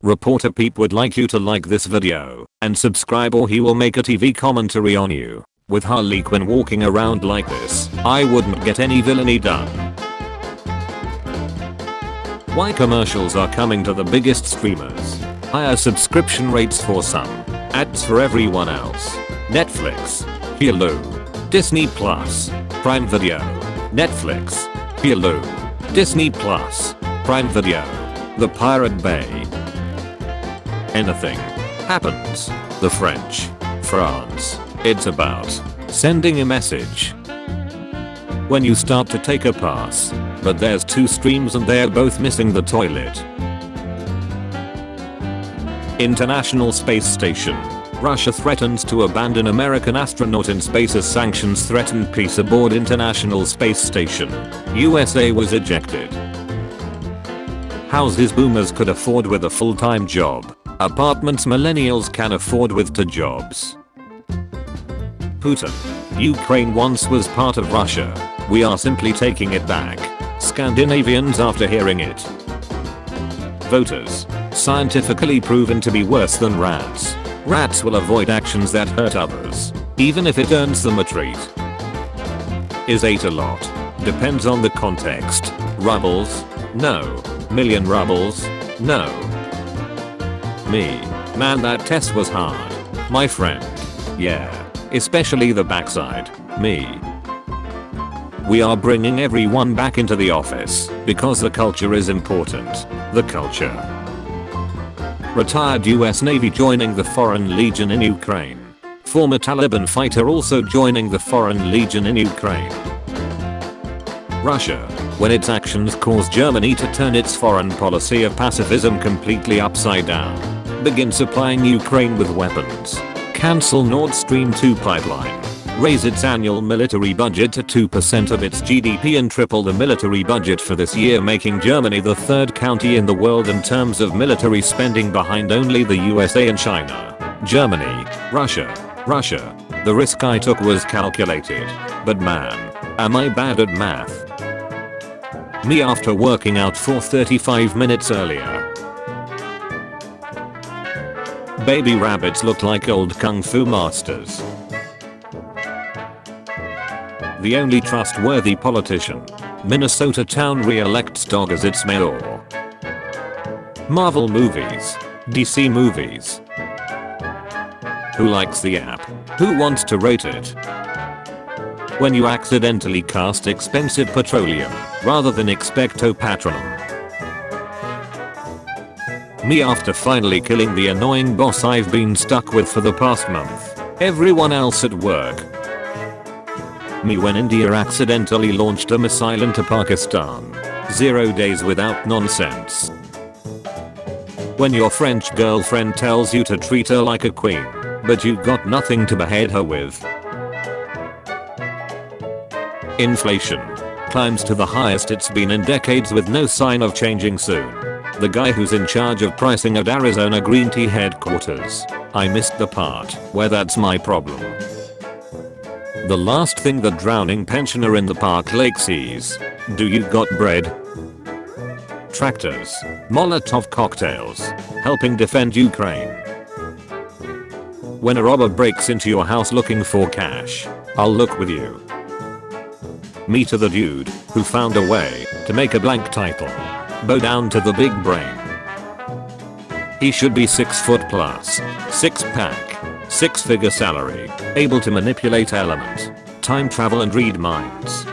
Reporter Peep would like you to like this video and subscribe or he will make a TV commentary on you. With Harley Quinn walking around like this, I wouldn't get any villainy done. Why commercials are coming to the biggest streamers. Higher subscription rates for some, ads for everyone else. Netflix, Hulu, Disney Plus, Prime Video, Netflix, Hulu, Disney Plus, Prime Video, The Pirate Bay. Anything happens. The French, France. It's about sending a message. When you start to take a pass, but there's two streams and they're both missing the toilet. International Space Station. Russia threatens to abandon American astronaut in space as sanctions threaten peace aboard International Space Station. USA was ejected. Houses boomers could afford with a full-time job. Apartments millennials can afford with 2 jobs. Putin. Ukraine once was part of Russia. We are simply taking it back. Scandinavians after hearing it. Voters. Scientifically proven to be worse than rats. Rats will avoid actions that hurt others, even if it earns them a treat. Is 8 a lot? Depends on the context. Rubles? No. Million rubles? No. Me. Man, that test was hard. My friend. Yeah. Especially the backside. Me. We are bringing everyone back into the office because the culture is important. The culture. Retired US Navy joining the Foreign Legion in Ukraine. Former Taliban fighter also joining the Foreign Legion in Ukraine. Russia. When its actions cause Germany to turn its foreign policy of pacifism completely upside down. Begin supplying Ukraine with weapons. Cancel Nord Stream 2 pipeline. Raise its annual military budget to 2% of its GDP and triple the military budget for this year, making Germany the 3rd country in the world in terms of military spending behind only the USA and China. Germany, Russia. The risk I took was calculated. But man, am I bad at math. Me after working out for 35 minutes earlier. Baby rabbits look like old kung fu masters. The only trustworthy politician. Minnesota town re-elects dog as its mayor. Marvel movies. DC movies. Who likes the app? Who wants to rate it? When you accidentally cast expensive petroleum rather than expecto patronum. Me after finally killing the annoying boss I've been stuck with for the past month. Everyone else at work. Me when India accidentally launched a missile into Pakistan. 0 days without nonsense. When your French girlfriend tells you to treat her like a queen, but you got nothing to behead her with. Inflation climbs to the highest it's been in decades with no sign of changing soon. The guy who's in charge of pricing at Arizona Green Tea headquarters. I missed the part where that's my problem. The last thing the drowning pensioner in the Park Lake sees. Do you got bread? Tractors. Molotov cocktails. Helping defend Ukraine. When a robber breaks into your house looking for cash, I'll look with you. Me to the dude who found a way to make a blank title. Bow down to the big brain. He should be 6 foot plus, 6 pack, 6-figure salary, able to manipulate element, time travel and read minds.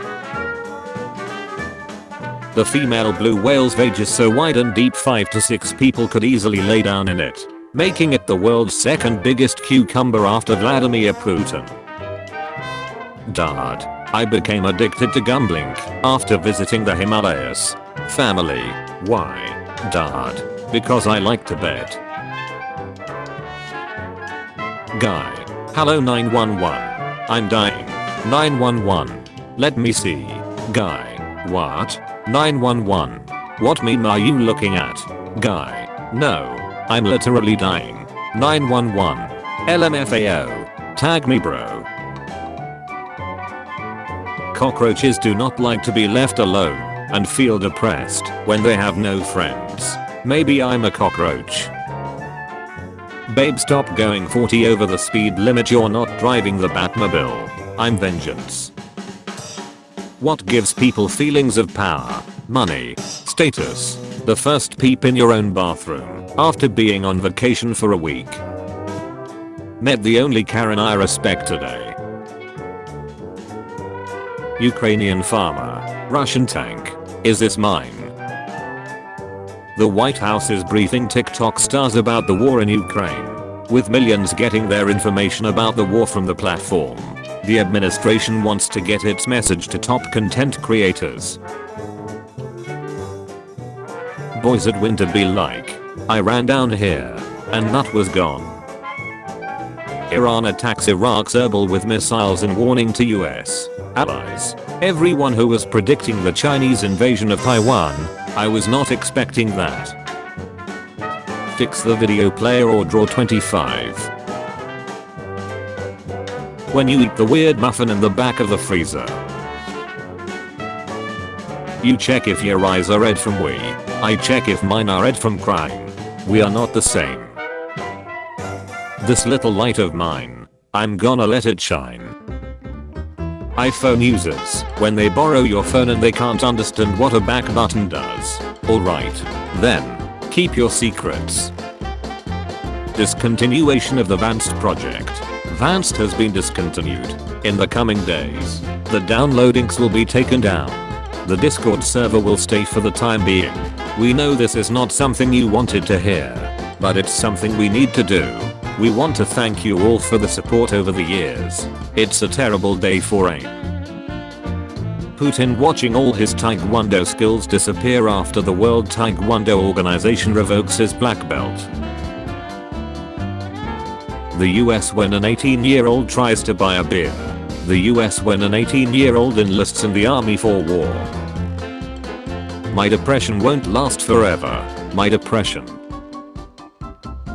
The female blue whale's vage is so wide and deep 5 to 6 people could easily lay down in it, making it the world's 2nd biggest cucumber after Vladimir Putin. Dad. I became addicted to gambling after visiting the Himalayas. Family. Why? Dad. Because I like to bet. Guy. Hello 911. I'm dying. 911. Let me see. Guy. What? 911. What meme are you looking at? Guy. No. I'm literally dying. 911. LMFAO. Tag me bro. Cockroaches do not like to be left alone and feel depressed when they have no friends. Maybe I'm a cockroach. Babe, stop going 40 over the speed limit. You're not driving the Batmobile. I'm vengeance. What gives people feelings of power, money, status? The first peep in your own bathroom after being on vacation for a week. Met the only Karen I respect today. Ukrainian farmer, Russian tank. Is this mine? The White House is briefing TikTok stars about the war in Ukraine. With millions getting their information about the war from the platform, the administration wants to get its message to top content creators. Boys, it winter be like. I ran down here, and nut was gone. Iran attacks Iraq's Erbil with missiles in warning to US allies. Everyone who was predicting the Chinese invasion of Taiwan, I was not expecting that. Fix the video player or draw 25. When you eat the weird muffin in the back of the freezer, you check if your eyes are red from wee. I check if mine are red from crying. We are not the same. This little light of mine, I'm gonna let it shine. iPhone users, when they borrow your phone and they can't understand what a back button does. Alright, then, keep your secrets. Discontinuation of the Vanced project. Vanced has been discontinued. In the coming days, the download links will be taken down. The Discord server will stay for the time being. We know this is not something you wanted to hear, but it's something we need to do. We want to thank you all for the support over the years. It's a terrible day for AIM. Putin watching all his Taekwondo skills disappear after the World Taekwondo Organization revokes his black belt. The US when an 18-year-old tries to buy a beer. The US when an 18-year-old enlists in the army for war. My depression won't last forever. My depression.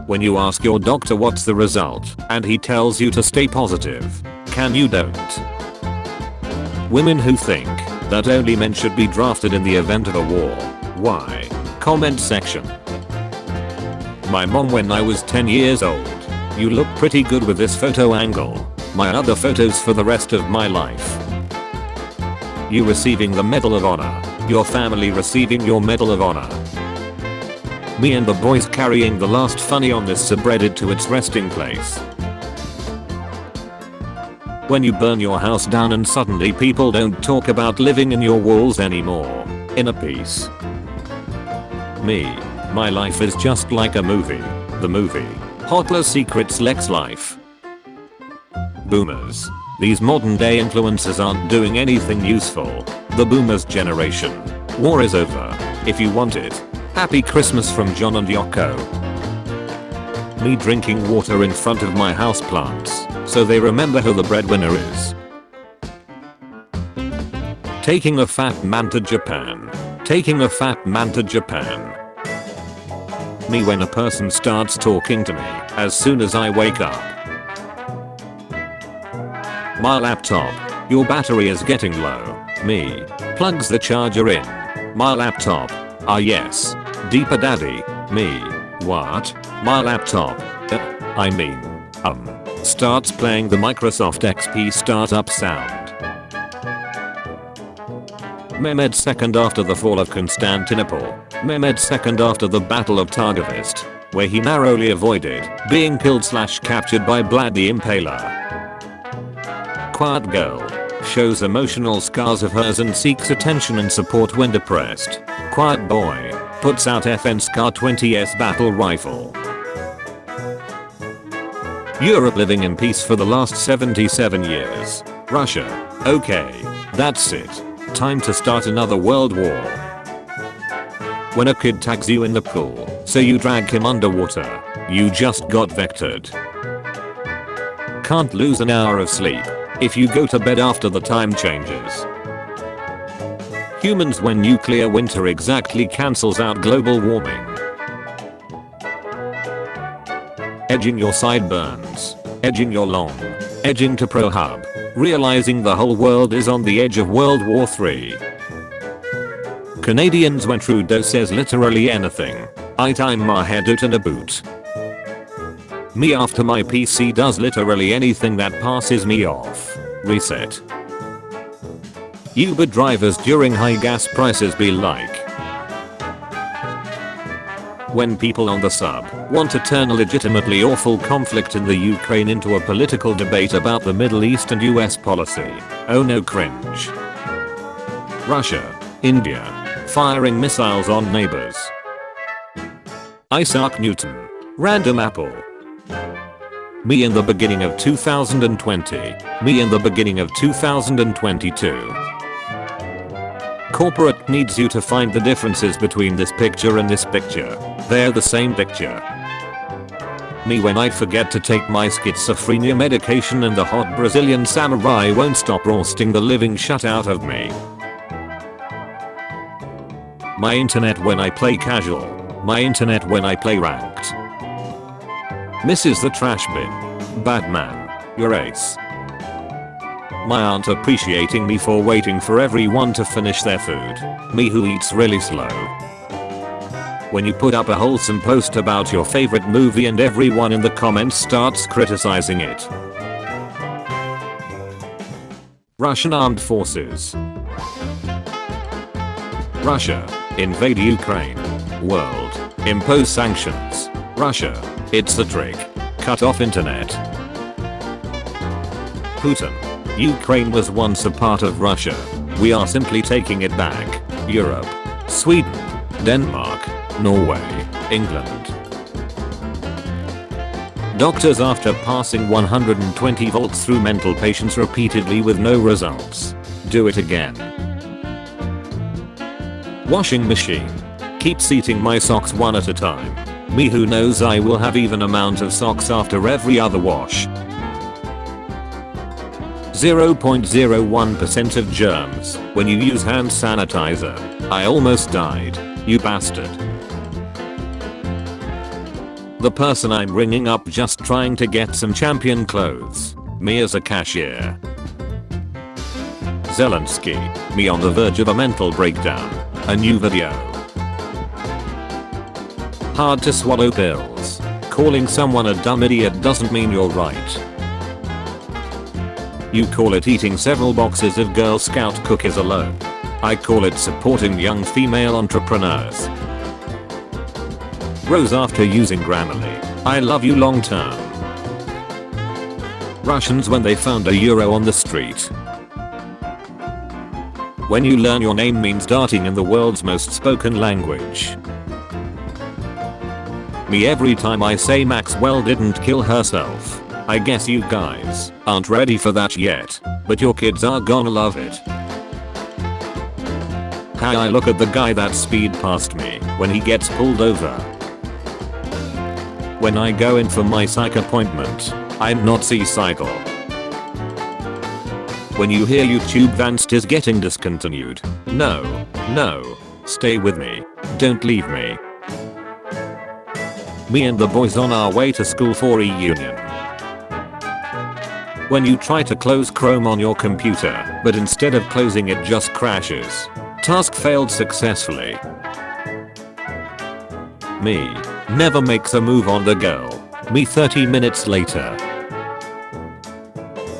When you ask your doctor what's the result, and he tells you to stay positive, can you don't? Women who think that only men should be drafted in the event of a war. Why? Comment section. My mom when I was 10 years old. You look pretty good with this photo angle. My other photos for the rest of my life. You receiving the Medal of Honor. Your family receiving your Medal of Honor. Me and the boys carrying the last funny on this subreddit to its resting place. When you burn your house down and suddenly people don't talk about living in your walls anymore. Inner peace. Me. My life is just like a movie. The movie. Hotler Secrets Lex Life. Boomers. These modern day influencers aren't doing anything useful. The boomers generation. War is over. If you want it. Happy Christmas from John and Yoko. Me drinking water in front of my houseplants, so they remember who the breadwinner is. Taking a fat man to Japan. Taking a fat man to Japan. Me when a person starts talking to me as soon as I wake up. My laptop. Your battery is getting low. Me. Plugs the charger in. My laptop. Ah yes. Deeper daddy. Me. What? My laptop. Starts playing the Microsoft XP startup sound. Mehmed second after the fall of Constantinople. Mehmed second after the Battle of Targovist, where he narrowly avoided being killed/captured by Vlad the Impaler. Quiet girl. Shows emotional scars of hers and seeks attention and support when depressed. Quiet boy. Puts out FN Scar 20s battle rifle. Europe living in peace for the last 77 years. Russia. Okay. That's it. Time to start another world war. When a kid tags you in the pool, so you drag him underwater, you just got vectored. Can't lose an hour of sleep if you go to bed after the time changes. Humans when nuclear winter exactly cancels out global warming. Edging your sideburns. Edging your long. Edging to Pro Hub. Realizing the whole world is on the edge of World War III. Canadians when Trudeau says literally anything. I time my head out in a boot. Me after my PC does literally anything that passes me off. Reset. Uber drivers during high gas prices be like. When people on the sub want to turn a legitimately awful conflict in the Ukraine into a political debate about the Middle East and US policy. Oh no, cringe. Russia, India, firing missiles on neighbors. Isaac Newton, random apple. Me in the beginning of 2020. Me in the beginning of 2022. Corporate needs you to find the differences between this picture and this picture. They're the same picture. Me when I forget to take my schizophrenia medication and the hot Brazilian samurai won't stop roasting the living shit out of me. My internet when I play casual. My internet when I play ranked. Misses the trash bin. Bad man. Your ace. My aunt appreciating me for waiting for everyone to finish their food. Me who eats really slow. When you put up a wholesome post about your favorite movie and everyone in the comments starts criticizing it. Russian armed forces. Russia. Invade Ukraine. World. Impose sanctions. Russia. It's the trick. Cut off internet. Putin. Ukraine was once a part of Russia. We are simply taking it back. Europe. Sweden. Denmark. Norway. England. Doctors after passing 120 volts through mental patients repeatedly with no results. Do it again. Washing machine. Keep seating my socks one at a time. Me who knows I will have even amount of socks after every other wash. 0.01% of germs when you use hand sanitizer. I almost died. You bastard. The person I'm ringing up just trying to get some champion clothes. Me as a cashier. Zelensky. Me on the verge of a mental breakdown. A new video. Hard to swallow pills. Calling someone a dumb idiot doesn't mean you're right. You call it eating several boxes of Girl Scout cookies alone. I call it supporting young female entrepreneurs. Rose after using Grammarly. I love you long term. Russians when they found a euro on the street. When you learn your name means darting in the world's most spoken language. Me every time I say Maxwell didn't kill herself. I guess you guys aren't ready for that yet, but your kids are gonna love it. How I look at the guy that speed past me when he gets pulled over. When I go in for my psych appointment, I'm not suicidal. When you hear YouTube Vanced is getting discontinued. No, stay with me. Don't leave me. Me and the boys on our way to school for reunion. When you try to close Chrome on your computer, but instead of closing it just crashes. Task failed successfully. Me. Never makes a move on the girl. Me 30 minutes later.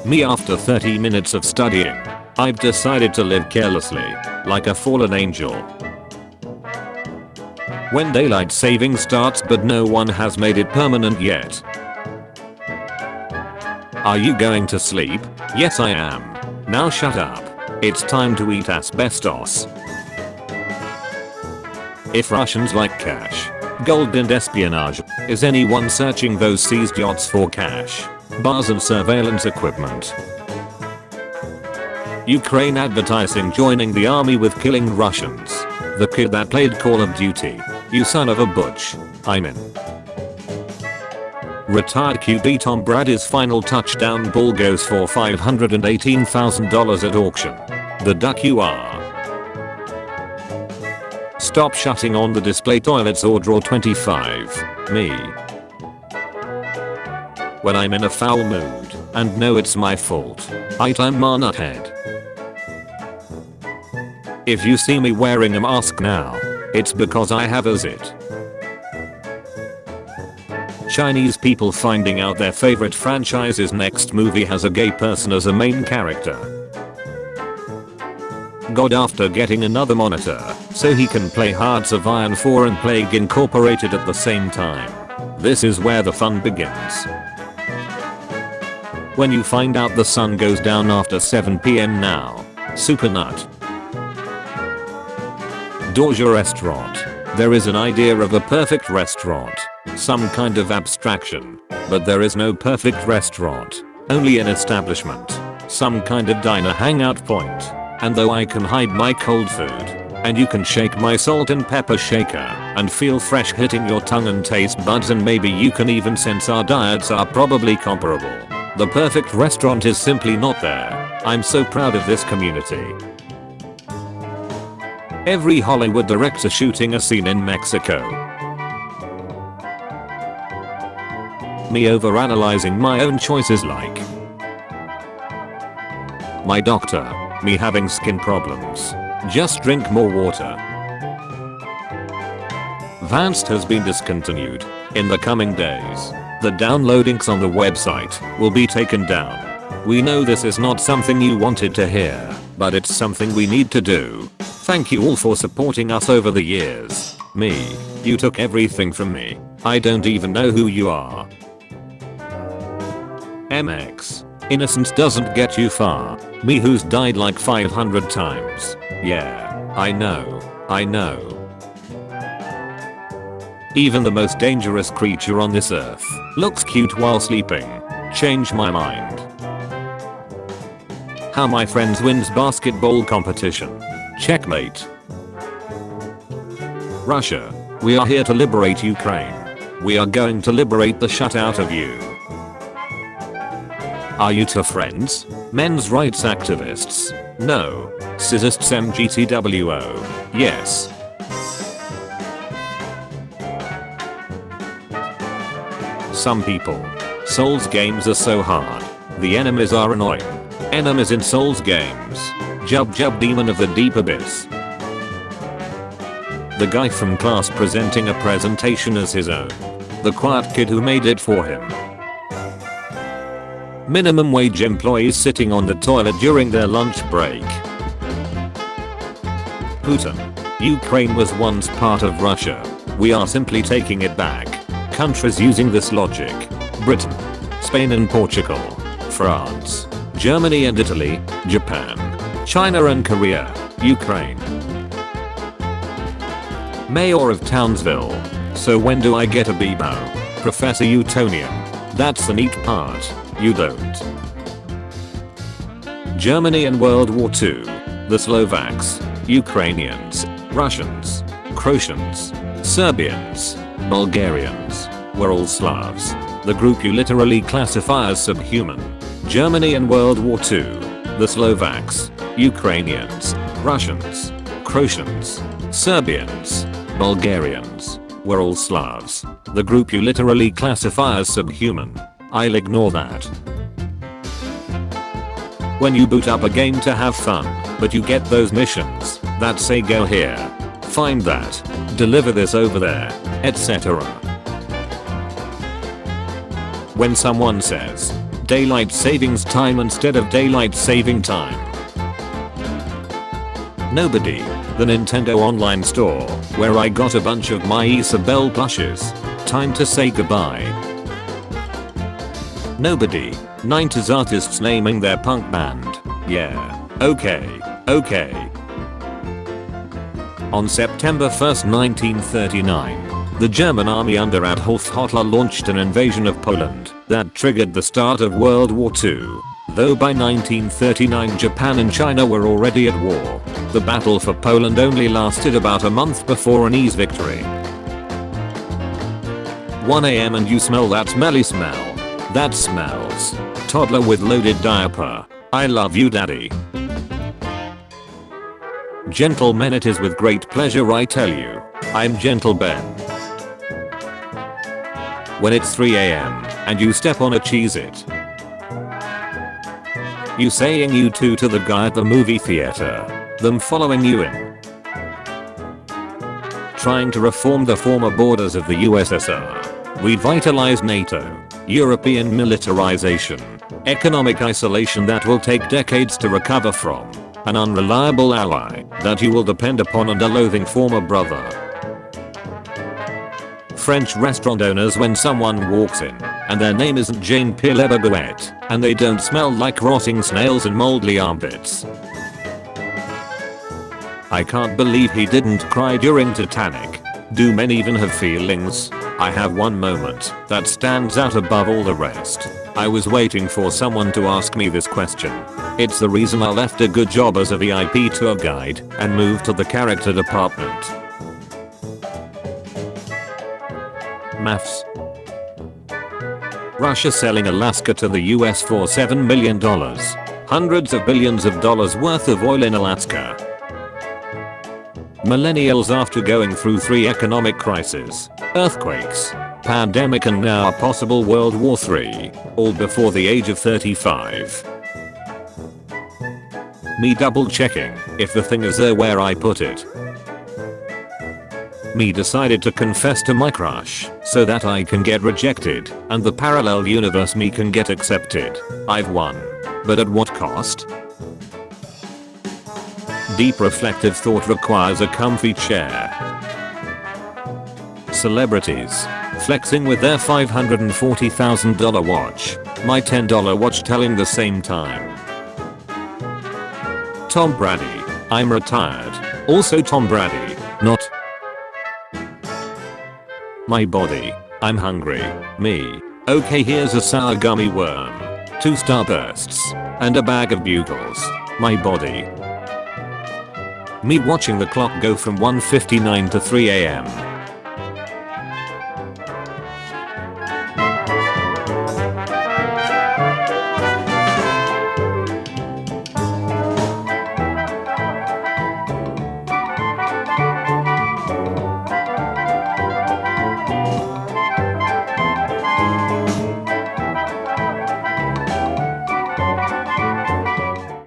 Me after 30 minutes of studying. I've decided to live carelessly, like a fallen angel. When daylight saving starts but no one has made it permanent yet. Are you going to sleep? Yes I am. Now shut up. It's time to eat asbestos. If Russians like cash, gold and espionage, is anyone searching those seized yachts for cash, bars and surveillance equipment? Ukraine advertising joining the army with killing Russians. The kid that played Call of Duty. You son of a butch. I'm in. Retired QB Tom Brady's final touchdown ball goes for $518,000 at auction. The duck you are. Stop shutting on the display toilets or draw 25. Me. When I'm in a foul mood and know it's my fault, I'm a nuthead. If you see me wearing a mask now, it's because I have a zit. Chinese people finding out their favorite franchise's next movie has a gay person as a main character. God after getting another monitor so he can play Hearts of Iron 4 and Plague Incorporated at the same time. This is where the fun begins. When you find out the sun goes down after 7 PM now. Super nut. Dorja restaurant. There is an idea of a perfect restaurant. Some kind of abstraction. But there is no perfect restaurant. Only an establishment. Some kind of diner hangout point. And though I can hide my cold food, and you can shake my salt and pepper shaker, and feel fresh hitting your tongue and taste buds, and maybe you can even sense our diets are probably comparable. The perfect restaurant is simply not there. I'm so proud of this community. Every Hollywood director shooting a scene in Mexico. Me overanalyzing my own choices like my doctor. Me having skin problems. Just drink more water. Vanced has been discontinued. In the coming days, the download links on the website will be taken down. We know this is not something you wanted to hear, but it's something we need to do. Thank you all for supporting us over the years. Me, you took everything from me. I don't even know who you are. MX. Innocence doesn't get you far. Me who's died like 500 times. Yeah, I know. Even the most dangerous creature on this earth looks cute while sleeping. Change my mind. How my friends wins basketball competition. Checkmate. Russia. We are here to liberate Ukraine. We are going to liberate the shut out of you. Are you two friends? Men's rights activists? No. Scissists MGTWO? Yes. Some people. Souls games are so hard. The enemies are annoying. Enemies in Souls games. Jub demon of the deep abyss. The guy from class presenting a presentation as his own. The quiet kid who made it for him. Minimum wage employees sitting on the toilet during their lunch break. Putin. Ukraine was once part of Russia. We are simply taking it back. Countries using this logic. Britain. Spain and Portugal. France. Germany and Italy. Japan. China and Korea. Ukraine. Mayor of Townsville. So when do I get a Bebo? Professor Utonium. That's the neat part. You don't. Germany and World War II. The Slovaks, Ukrainians, Russians, Croatians, Serbians, Bulgarians, were all Slavs. The group you literally classify as subhuman. Germany and World War II. The Slovaks, Ukrainians, Russians, Croatians, Serbians, Bulgarians, were all Slavs. The group you literally classify as subhuman. I'll ignore that. When you boot up a game to have fun, but you get those missions that say go here, find that, deliver this over there, etc. When someone says daylight savings time instead of daylight saving time. Nobody. The Nintendo online store, where I got a bunch of my Isabelle plushes. Time to say goodbye. Nobody. 90s artists naming their punk band. Yeah. Okay. On September 1st, 1939, the German army under Adolf Hitler launched an invasion of Poland that triggered the start of World War II. Though by 1939 Japan and China were already at war, the battle for Poland only lasted about a month before an easy victory. 1 AM and you smell that smelly smell. That smells. Toddler with loaded diaper. I love you daddy. Gentlemen, it is with great pleasure I tell you, I'm Gentle Ben. When it's 3 AM and you step on a Cheez-It. You saying you too to the guy at the movie theater. Them following you in. Trying to reform the former borders of the USSR. Revitalize NATO. European militarization. Economic isolation that will take decades to recover from. An unreliable ally that you will depend upon and a loathing former brother. French restaurant owners when someone walks in and their name isn't Jean-Pierre Le Baguette and they don't smell like rotting snails and moldly armpits. I can't believe he didn't cry during Titanic. Do men even have feelings? I have one moment that stands out above all the rest. I was waiting for someone to ask me this question. It's the reason I left a good job as a VIP tour guide and moved to the character department. Maths. Russia selling Alaska to the US for $7 million. Hundreds of billions of dollars worth of oil in Alaska. Millennials after going through 3 economic crises, earthquakes, pandemic and now a possible World War III, all before the age of 35. Me double checking if the thing is there where I put it. Me decided to confess to my crush so that I can get rejected and the parallel universe me can get accepted. I've won. But at what cost? Deep reflective thought requires a comfy chair. Celebrities flexing with their $540,000 watch. My $10 watch telling the same time. Tom Brady. I'm retired. Also Tom Brady. Not. My body. I'm hungry. Me. Okay, here's a sour gummy worm. 2 Starbursts. And a bag of bugles. My body. Me watching the clock go from 1:59 to 3 AM.